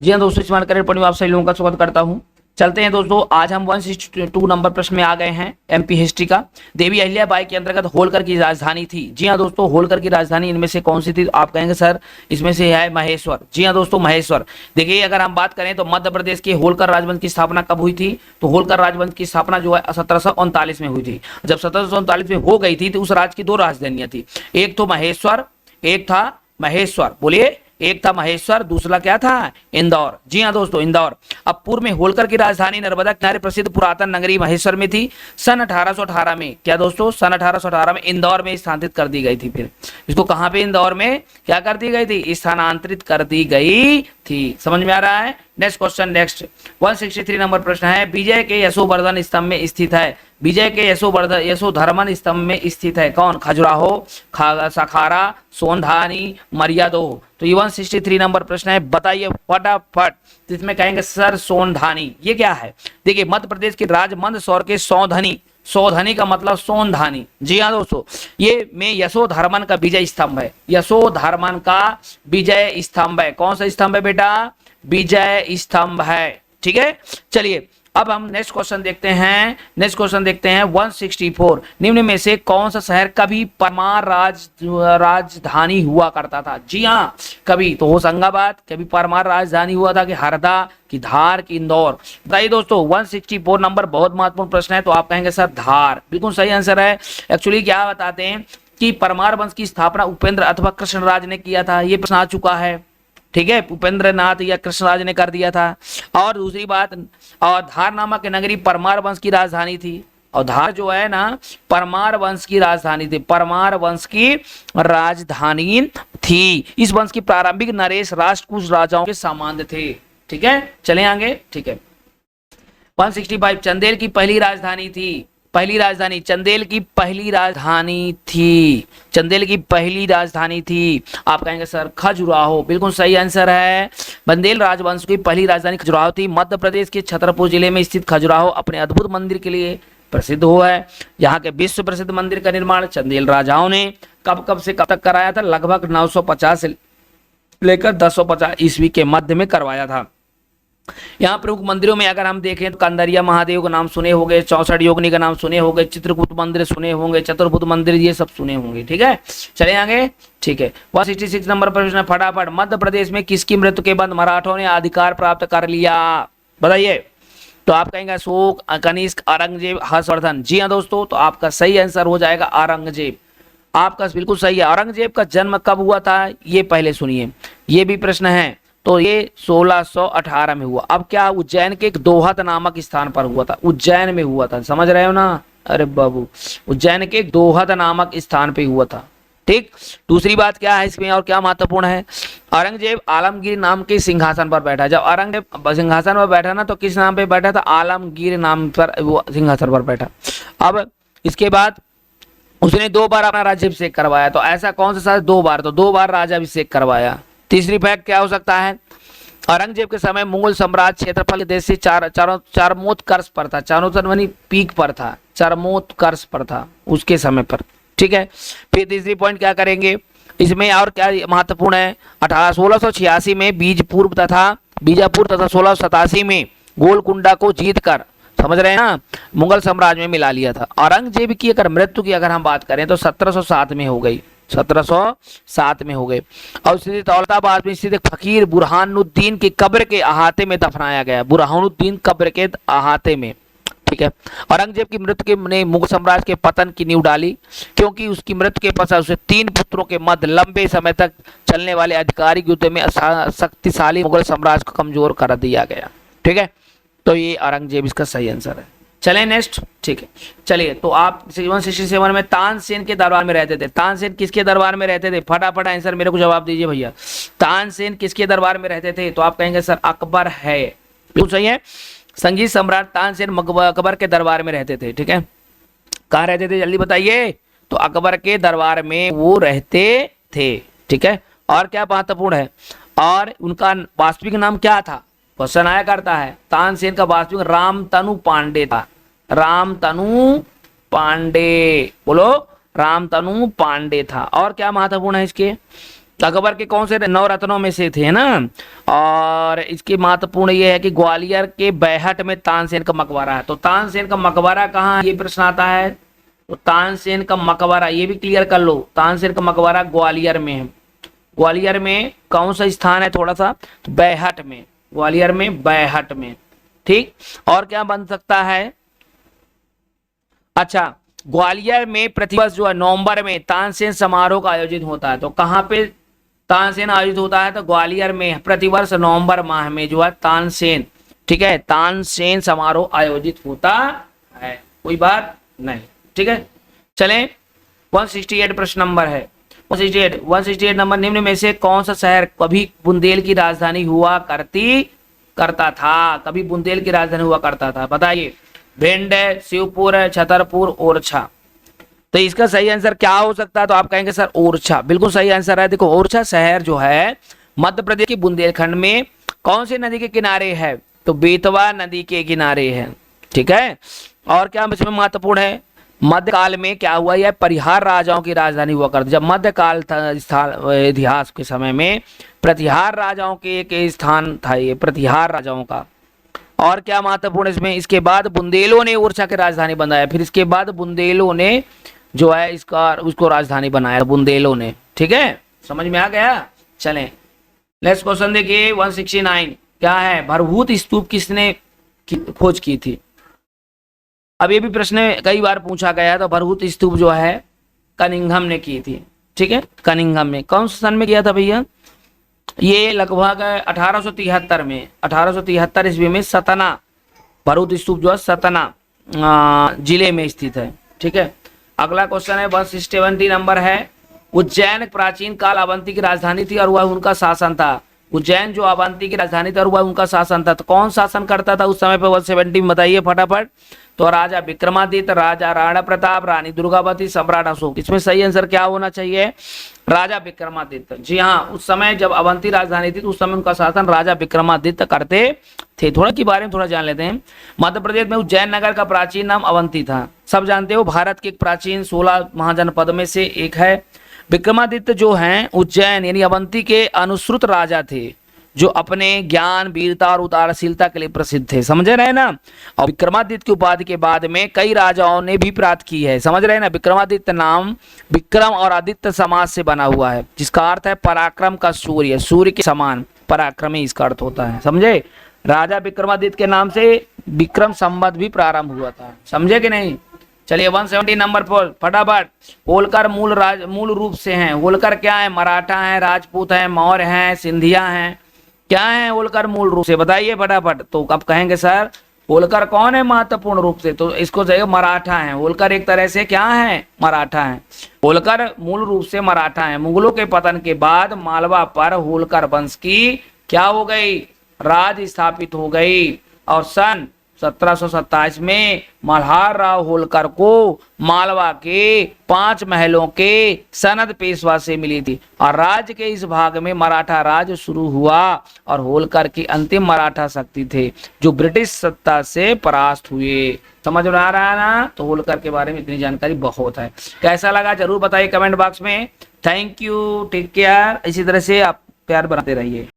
जी हाँ दोस्तों, smart career point में आप सभी लोगों का स्वागत करता हूँ। चलते हैं दोस्तों, आज हम 162 नंबर प्रश्न में आ गए हैं एमपी हिस्ट्री का। देवी अहिल्याबाई के अंतर्गत होलकर की राजधानी थी। जी हाँ दोस्तों, होलकर की राजधानी इनमें से कौन सी थी? आप कहेंगे सर इसमें से है महेश्वर। जी हाँ दोस्तों, महेश्वर। देखिए, अगर हम बात करें तो मध्य प्रदेश के होलकर राजवंश की स्थापना कब हुई थी? तो होलकर राजवंश की स्थापना जो है 1739 में हुई थी। जब 1739 में हो गई थी तो उस राज्य की दो राजधानियां थी, एक तो महेश्वर, एक था महेश्वर। बोलिए, एक था महेश्वर, दूसरा क्या था? इंदौर। जी हाँ दोस्तों, इंदौर। अब पूर्व में होलकर की राजधानी नर्मदा किनारे प्रसिद्ध पुरातन नगरी महेश्वर में थी। सन 1818 में, क्या दोस्तों, सन 1818 में इंदौर में स्थानांतरित कर दी गई थी। फिर इसको कहां पे? इंदौर में क्या कर दी गई थी? स्थानांतरित कर दी गई थी। समझ में आ रहा है? नेक्स्ट क्वेश्चन, नेक्स्ट 163 नंबर प्रश्न है, विजय के यशोवर्धन स्तंभ में स्थित है। विजय के यशोधर्मन स्तंभ में स्थित है कौन? खजुराहो, सखारा, सोनधानी, मर्यादो। तो ये 163 नंबर प्रश्न है, बताइए फटाफट। तो इसमें कहेंगे सर सोनधानी। ये क्या है? देखिए, मध्य प्रदेश के राज्य मंदसौर के सौधनी, सौधनी का मतलब सोनधानी। जी हाँ दोस्तों, ये में यशोधर्मन का विजय स्तंभ है। यशोधर्मन का विजय स्तंभ है। कौन सा स्तंभ है बेटा? विजय स्तंभ है। ठीक है, चलिए अब हम नेक्स्ट क्वेश्चन देखते हैं। नेक्स्ट क्वेश्चन देखते हैं 164, निम्न में से कौन सा शहर कभी परमार राजधानी हुआ करता था? जी हाँ, कभी तो होशंगाबाद, कभी परमार राजधानी हुआ था कि हरदा, कि धार, कि इंदौर। बताइए दोस्तों, 164 नंबर बहुत महत्वपूर्ण प्रश्न है। तो आप कहेंगे सर धार, बिल्कुल सही आंसर है। एक्चुअली क्या बताते हैं कि परमार वंश की स्थापना उपेंद्र अथवा कृष्णराज ने किया था। ये प्रश्न आ चुका है। ठीक है, उपेंद्र नाथ या कृष्णराज ने कर दिया था। और दूसरी बात, और धार नामक नगरी परमार वंश की राजधानी थी। और धार जो है ना, परमार वंश की राजधानी थी। परमार वंश की राजधानी थी। इस वंश की प्रारंभिक नरेश राष्ट्रकूट राजाओं के सामान्य थे। ठीक है, चले आगे। ठीक है, 165, चंदेल की पहली राजधानी थी। पहली राजधानी, चंदेल की पहली राजधानी थी। चंदेल की पहली राजधानी थी। आप कहेंगे सर खजुराहो, बिल्कुल सही आंसर है। बंदेल राजवंश की पहली राजधानी खजुराहो थी। मध्य प्रदेश के छतरपुर जिले में स्थित खजुराहो अपने अद्भुत मंदिर के लिए प्रसिद्ध हुआ है। यहाँ के विश्व प्रसिद्ध मंदिर का निर्माण चंदेल राजाओं ने कब कब से कब तक कराया था? लगभग 950 से लेकर 1050 ईस्वी के मध्य में करवाया था। यहाँ प्रमुख मंदिरों में अगर हम देखें तो कंदरिया महादेव का नाम सुने होंगे, 64 योगिनी का नाम सुने होंगे, चित्रकूट मंदिर सुने होंगे, चतुर्भुज मंदिर, ये सब सुने होंगे। ठीक है, चले आगे। ठीक है, 166 नंबर प्रश्न फटाफट, मध्य प्रदेश में किसकी मृत्यु के बाद मराठों ने अधिकार प्राप्त कर लिया? बताइए। तो आप कहेंगे अशोक, कनिष्क, औरंगजेब, हर्षवर्धन। जी हाँ दोस्तों, तो आपका सही आंसर हो जाएगा औरंगजेब। आपका बिल्कुल सही है। औरंगजेब का जन्म कब हुआ था ये पहले सुनिए, ये भी प्रश्न है। तो ये 1618 में हुआ। अब क्या? उज्जैन के एक दोहत नामक स्थान पर हुआ था। उज्जैन में हुआ था, समझ रहे हो ना? अरे बाबू, उज्जैन के एक दोहत नामक स्थान पे हुआ था। ठीक, दूसरी बात क्या है इसमें और क्या महत्वपूर्ण है? औरंगजेब आलमगीर नाम के सिंहासन पर बैठा। जब औरंगजेब सिंहासन पर बैठा ना, तो किस नाम पे बैठा था? आलमगीर नाम पर वो सिंहासन पर बैठा। अब इसके बाद उसने 2 बार अपना राज्याभिषेक करवाया। तो ऐसा कौन सा शासक 2 बार? तो 2 बार राज्याभिषेक करवाया। तीसरी फैक्ट क्या हो सकता है? औरंगजेब के समय मुगल साम्राज्य क्षेत्रफल के देश से चरमोत्कर्ष पर था। चरमोत्कर्ष पीक पर था, चरमोत्कर्ष पर था उसके समय पर। ठीक है, फिर तीसरी पॉइंट क्या करेंगे इसमें और क्या महत्वपूर्ण है? 1686 में बीजापुर तथा 1687 में गोलकुंडा को जीतकर, समझ रहे हैं ना, मुगल साम्राज्य में मिला लिया था। औरंगजेब की अगर मृत्यु की अगर हम बात करें तो 1707 में हो गई। 1707 में हो गए। और स्थित दौलताबाद में स्थित फकीर बुरहानुद्दीन की कब्र के अहाते में दफनाया गया। बुरहानुद्दीन कब्र के अहाते में। ठीक है, औरंगजेब की मृत्यु ने मुगल साम्राज्य के पतन की नींव डाली, क्योंकि उसकी मृत्यु के पश्चात उसे 3 पुत्रों के मध्य लंबे समय तक चलने वाले आधिकारिक युद्ध में शक्तिशाली मुगल साम्राज्य को कमजोर कर दिया गया। ठीक है, तो ये औरंगजेब इसका सही आंसर है। चले नेक्स्ट। ठीक है, चलिए तो आप 167 में तानसेन के दरबार में रहते थे। तानसेन किसके दरबार में रहते थे? फटाफट आंसर मेरे को जवाब दीजिए भैया। तानसेन किसके दरबार में रहते थे? तो आप कहेंगे सर अकबर है, बिल्कुल सही है। संगीत सम्राट तानसेन अकबर के दरबार में रहते थे। ठीक है, कहाँ रहते थे जल्दी बताइए? तो अकबर के दरबार में वो रहते थे। ठीक है, और क्या महत्वपूर्ण है? और उनका वास्तविक नाम क्या था? क्वेश्चन आया करता है। तानसेन का वास्तविक रामतनु पांडे था। रामतनु पांडे, बोलो, रामतनु पांडे था। और क्या महत्वपूर्ण है इसके? अकबर के कौन से 9 रत्नों में से थे, है ना। और इसकी महत्वपूर्ण ये है कि ग्वालियर के बैहट में तानसेन का मकबरा है। तो तानसेन का मकबरा कहाँ है, ये प्रश्न आता है। तो तानसेन का मकबरा ये भी क्लियर कर लो, तानसेन का मकबरा ग्वालियर में है। ग्वालियर में कौन सा स्थान है, थोड़ा सा, तो बैहट में, ग्वालियर में बैहट में, ठीक। और क्या बन सकता है, अच्छा, ग्वालियर में प्रतिवर्ष जो है नवंबर में तानसेन समारोह का आयोजित होता है। तो कहाँ पे तानसेन आयोजित होता है, तो ग्वालियर में प्रतिवर्ष नवंबर माह में जो है तानसेन, ठीक है, तानसेन समारोह आयोजित होता है, कोई बात नहीं, ठीक है। चलें 168 प्रश्न नंबर है 168 नंबर, निम्न में से कौन सा शहर कभी बुंदेल की राजधानी हुआ करता था, कभी बुंदेल की राजधानी हुआ करता था, बताइए। भिंड है, शिवपुर है, छतरपुर, ओरछा। तो इसका सही आंसर क्या हो सकता है, तो आप कहेंगे सर ओरछा, बिल्कुल सही आंसर है। देखो ओरछा शहर जो है मध्य प्रदेश के बुंदेलखंड में कौन सी नदी के किनारे है, तो बेतवा नदी के किनारे है, ठीक है। और क्या इसमें महत्वपूर्ण है, मध्यकाल में क्या हुआ, यह परिहार राजाओं की राजधानी हुआ करती। जब मध्यकाल था इतिहास के समय में प्रतिहार राजाओं के एक स्थान था, ये प्रतिहार राजाओं का। और क्या महत्वपूर्ण इसमें, इसके बाद बुंदेलों ने ओरछा की राजधानी बनाया, फिर इसके बाद बुंदेलों ने जो है इसका उसको राजधानी बनाया, बुंदेलों ने, ठीक है, समझ में आ गया। चलें नेक्स्ट क्वेश्चन देखिए 169 क्या है, भरभूत स्तूप किसने खोज की थी। अब ये भी प्रश्न कई बार पूछा गया है। तो भरभूत स्तूप जो है कनिंघम ने की थी, ठीक है, कनिंघम ने कौन से सन में किया था भैया, ये लगभग 1873 में, 1873 ईस्वी में सतना, भरभूत स्तूप जो है सतना जिले में स्थित है, ठीक है। अगला क्वेश्चन है 170 नंबर है, उज्जैन प्राचीन काल अवंती की राजधानी थी और वह उनका शासन था। उज्जैन जो अवंती की राजधानी थी और वह उनका शासन था, तो कौन शासन करता था उस समय पे, 170 में बताइए फटाफट। तो राजा विक्रमादित्य, राजा राणा प्रताप, रानी दुर्गावती, सम्राट अशोक। इसमें सही आंसर क्या होना चाहिए, राजा विक्रमादित्य। जी हाँ, उस समय जब अवंती राजधानी थी तो उस समय उनका शासन राजा विक्रमादित्य करते थे। थोड़ा के बारे में थोड़ा जान लेते हैं। मध्य प्रदेश में उज्जैन नगर का प्राचीन नाम अवंती था, सब जानते हो, भारत के एक प्राचीन 16 महाजनपद में से एक है। विक्रमादित्य जो हैं उज्जैन यानी अवंती के अनुश्रुत राजा थे, जो अपने ज्ञान, वीरता और उदारशीलता के लिए प्रसिद्ध थे, समझ रहे हैं ना। और विक्रमादित्य की उपाधि के बाद में कई राजाओं ने भी प्राप्त की है, समझ रहे हैं ना। विक्रमादित्य नाम विक्रम और आदित्य समाज से बना हुआ है, जिसका अर्थ है पराक्रम का सूर्य, सूर्य के समान पराक्रमी इसका अर्थ होता है, समझे। राजा विक्रमादित्य के नाम से विक्रम संवत भी प्रारंभ हुआ था, समझे कि नहीं। चलिए 170 नंबर पर फटाफट, होलकर मूल रूप से हैं, होलकर क्या है, मराठा है, राजपूत है, मौर्य हैं, सिंधिया हैं, क्या है होलकर मूल रूप से, बताइए फटाफट। तो अब कहेंगे सर होलकर कौन है महत्वपूर्ण रूप से, तो इसको चाहिए मराठा है। होलकर एक तरह से क्या है, मराठा है। होलकर मूल रूप से मराठा है। मुगलों के पतन के बाद मालवा पर होलकर वंश की क्या हो गई, राज स्थापित हो गई। और सन 1727 में मल्हार राव होलकर को मालवा के 5 महलों के सनद पेशवा से मिली थी और राज्य के इस भाग में मराठा राज शुरू हुआ। और होलकर की अंतिम मराठा शक्ति थे जो ब्रिटिश सत्ता से परास्त हुए। समझ में आ रहा है ना। तो होलकर के बारे में इतनी जानकारी बहुत है। कैसा लगा जरूर बताइए कमेंट बॉक्स में। Thank you, take care. इसी तरह से आप प्यार बनाते रहिए।